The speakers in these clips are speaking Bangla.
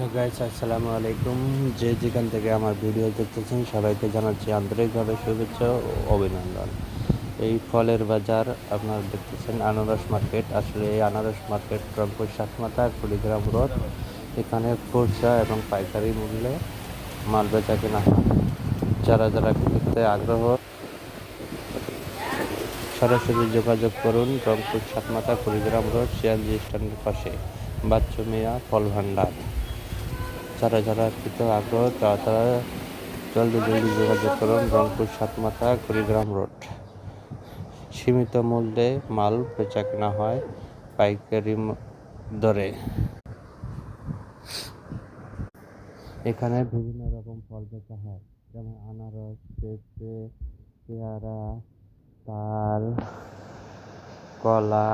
হ্যালো গাইস, আসসালামু আলাইকুম। যে যেখান থেকে আমার ভিডিও দেখতেছেন সবাইকে জানাচ্ছি আন্তরিকভাবে শুভেচ্ছা ও অভিনন্দন। এই ফলের বাজার আপনারা দেখতেছেন আনারস মার্কেট। আসলে এই আনারস মার্কেট রংপুর সাতমাথা কুড়িগ্রাম রোড। এখানে খুচরা এবং পাইকারি মূল্যে মাল বেচা কেনা হয়। যারা যারা কিনতে আগ্রহ সরাসরি যোগাযোগ করুন রংপুর সাতমাথা কুড়িগ্রাম রোড সিএনজি স্ট্যান্ডের পাশে বাচ্চু মিয়া ফল ভান্ডার। যারা যারা কিনতে আগ্রহ তারা জলদি যোগাযোগ করুন রংপুর সাতমাথা কুড়িগ্রাম রোড। সীমিত মূল্যে মাল বেচা কেনা হয় পাইকারি দরে। এখানে বিভিন্ন রকম ফল বেচা হয়, যেমন আনারস, পেঁপে, পেয়ারা, তাল, কলা,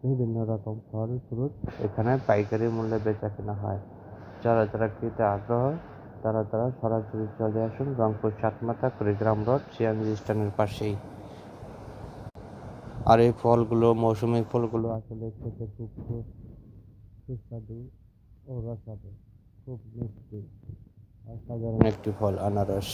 বিভিন্ন রকম ফল ফ্রুট এখানে পাইকারি মূল্যে বেচা কেনা হয়। যারা যারা কিনতে আগ্রহ তারা সরাসরি চলে আসুন রংপুর সাতমাথা কুড়িগ্রাম রোড সিএনজি স্ট্যান্ডের পাশেই। আর এই ফলগুলো, মৌসুমী ফলগুলো আসলে খেতে খুব সুস্বাদু ও রসালো, খুব মিষ্টি, অসাধারণ একটি ফল আনারস।